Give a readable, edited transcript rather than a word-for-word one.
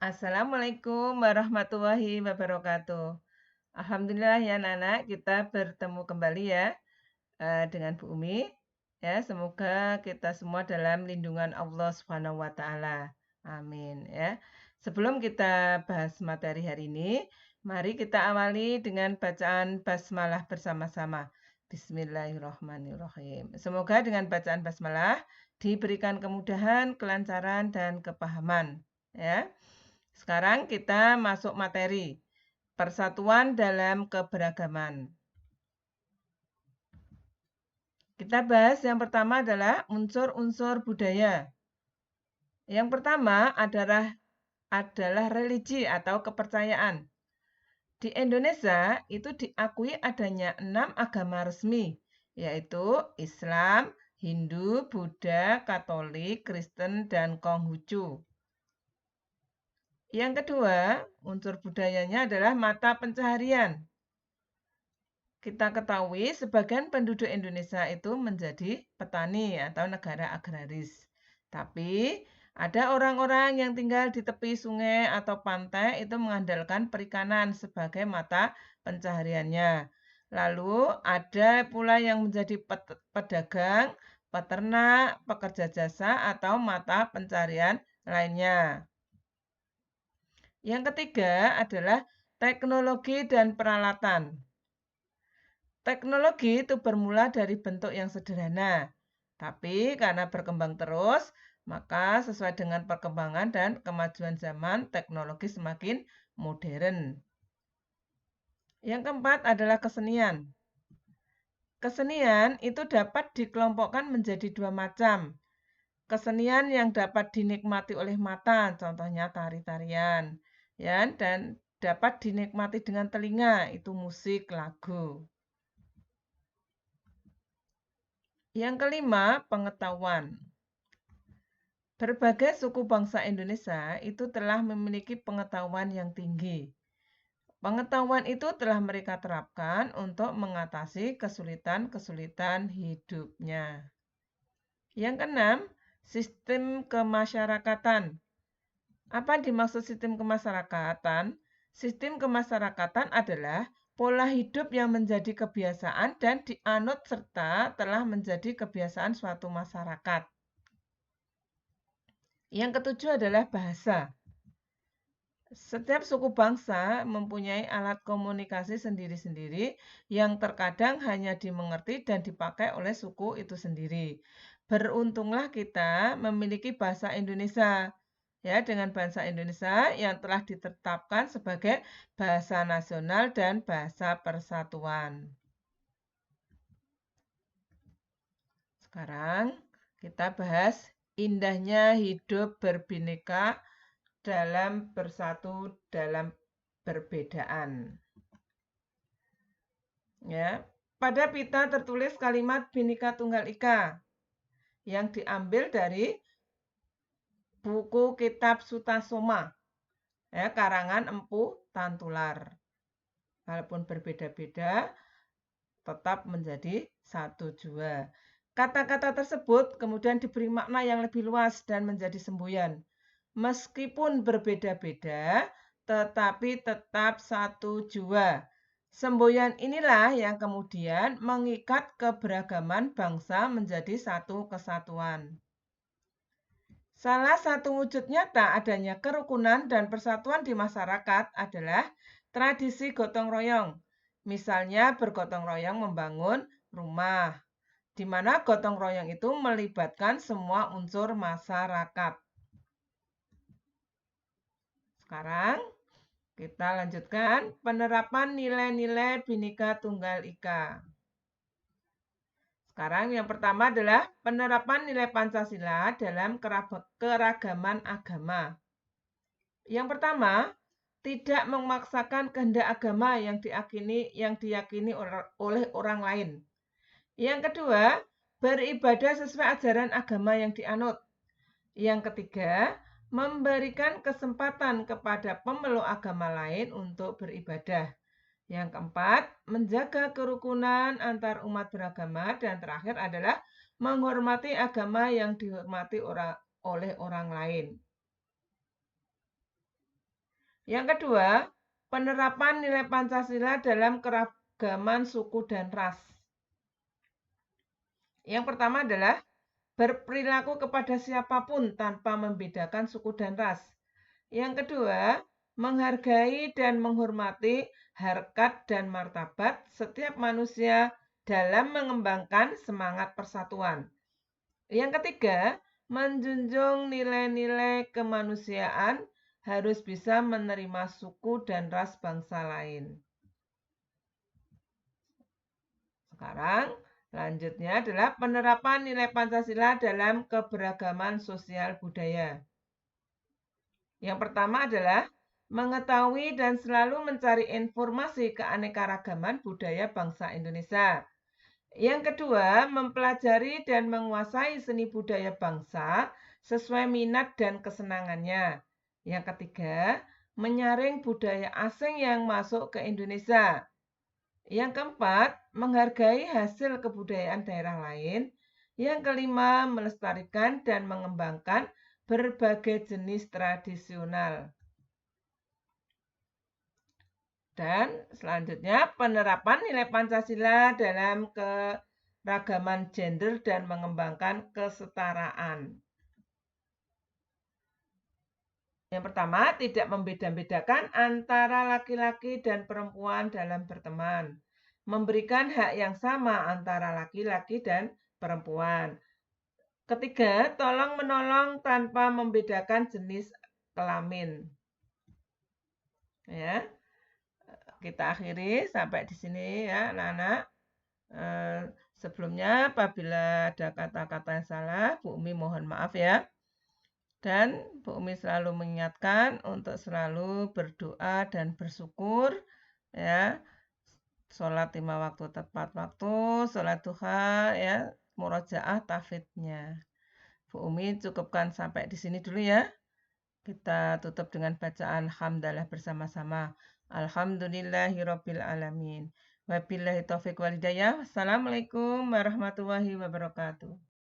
Assalamualaikum warahmatullahi wabarakatuh. Alhamdulillah ya anak-anak, kita bertemu kembali ya dengan Bu Umi. Ya, semoga kita semua dalam lindungan Allah Subhanahu wa taala. Amin ya. Sebelum kita bahas materi hari ini, mari kita awali dengan bacaan basmalah bersama-sama. Bismillahirrahmanirrahim. Semoga dengan bacaan basmalah diberikan kemudahan, kelancaran dan kepahaman ya. Sekarang kita masuk materi. Persatuan dalam keberagaman. Kita bahas yang pertama adalah unsur-unsur budaya. Yang pertama adalah religi atau kepercayaan. Di Indonesia itu diakui adanya 6 agama resmi, yaitu Islam, Hindu, Buddha, Katolik, Kristen, dan Konghucu. Yang kedua, unsur budayanya adalah mata pencaharian. Kita ketahui sebagian penduduk Indonesia itu menjadi petani atau negara agraris. Tapi ada orang-orang yang tinggal di tepi sungai atau pantai itu mengandalkan perikanan sebagai mata pencahariannya. Lalu ada pula yang menjadi pedagang, peternak, pekerja jasa atau mata pencaharian lainnya. Yang ketiga adalah teknologi dan peralatan. Teknologi itu bermula dari bentuk yang sederhana, tapi karena berkembang terus, maka sesuai dengan perkembangan dan kemajuan zaman, teknologi semakin modern. Yang keempat adalah kesenian. Kesenian itu dapat dikelompokkan menjadi dua macam. Kesenian yang dapat dinikmati oleh mata, contohnya tari-tarian, ya, dan dapat dinikmati dengan telinga, itu musik, lagu. Yang kelima, pengetahuan. Berbagai suku bangsa Indonesia itu telah memiliki pengetahuan yang tinggi. Pengetahuan itu telah mereka terapkan untuk mengatasi kesulitan-kesulitan hidupnya. Yang keenam, sistem kemasyarakatan. Apa dimaksud sistem kemasyarakatan? Sistem kemasyarakatan adalah pola hidup yang menjadi kebiasaan dan dianut serta telah menjadi kebiasaan suatu masyarakat. Yang ketujuh adalah bahasa. Setiap suku bangsa mempunyai alat komunikasi sendiri-sendiri yang terkadang hanya dimengerti dan dipakai oleh suku itu sendiri. Beruntunglah kita memiliki bahasa Indonesia, ya, dengan bahasa Indonesia yang telah ditetapkan sebagai bahasa nasional dan bahasa persatuan. Sekarang kita bahas indahnya hidup berbineka dalam bersatu dalam perbedaan. Ya, pada pita tertulis kalimat Bhinneka Tunggal Ika yang diambil dari buku kitab Sutasoma, ya, karangan Empu Tantular. Walaupun berbeda-beda, tetap menjadi satu jua. Kata-kata tersebut kemudian diberi makna yang lebih luas dan menjadi semboyan. Meskipun berbeda-beda, tetapi tetap satu jua. Semboyan inilah yang kemudian mengikat keberagaman bangsa menjadi satu kesatuan. Salah satu wujud nyata adanya kerukunan dan persatuan di masyarakat adalah tradisi gotong royong. Misalnya bergotong royong membangun rumah, di mana gotong royong itu melibatkan semua unsur masyarakat. Sekarang kita lanjutkan penerapan nilai-nilai Bhinneka Tunggal Ika. Sekarang yang pertama adalah penerapan nilai Pancasila dalam keragaman agama. Yang pertama, tidak memaksakan kehendak agama yang diyakini oleh orang lain. Yang kedua, beribadah sesuai ajaran agama yang dianut. Yang ketiga, memberikan kesempatan kepada pemeluk agama lain untuk beribadah. Yang keempat, menjaga kerukunan antar umat beragama. Dan terakhir adalah menghormati agama yang dihormati oleh orang lain. Yang kedua, penerapan nilai Pancasila dalam keragaman suku dan ras. Yang pertama adalah berperilaku kepada siapapun tanpa membedakan suku dan ras. Yang kedua, menghargai dan menghormati harkat dan martabat setiap manusia dalam mengembangkan semangat persatuan. Yang ketiga, menjunjung nilai-nilai kemanusiaan, harus bisa menerima suku dan ras bangsa lain. Sekarang, lanjutnya adalah penerapan nilai Pancasila dalam keberagaman sosial budaya. Yang pertama adalah mengetahui dan selalu mencari informasi keanekaragaman budaya bangsa Indonesia. Yang kedua, mempelajari dan menguasai seni budaya bangsa sesuai minat dan kesenangannya. Yang ketiga, menyaring budaya asing yang masuk ke Indonesia. Yang keempat, menghargai hasil kebudayaan daerah lain. Yang kelima, melestarikan dan mengembangkan berbagai jenis tradisional. Dan selanjutnya, penerapan nilai Pancasila dalam keragaman gender dan mengembangkan kesetaraan. Yang pertama, tidak membeda-bedakan antara laki-laki dan perempuan dalam berteman. Memberikan hak yang sama antara laki-laki dan perempuan. Ketiga, tolong-menolong tanpa membedakan jenis kelamin. Ya, kita akhiri sampai di sini ya, anak-anak. Sebelumnya, apabila ada kata-kata yang salah, Bu Umi mohon maaf ya. Dan Bu Umi selalu mengingatkan untuk selalu berdoa dan bersyukur ya. Sholat 5 waktu tepat waktu, sholat duha ya, murojaah tafidnya. Bu Umi cukupkan sampai di sini dulu ya. Kita tutup dengan bacaan hamdalah bersama-sama. Alhamdulillahirabbil alamin. Wabillahi taufiq wal hidayah. Assalamualaikum warahmatullahi wabarakatuh.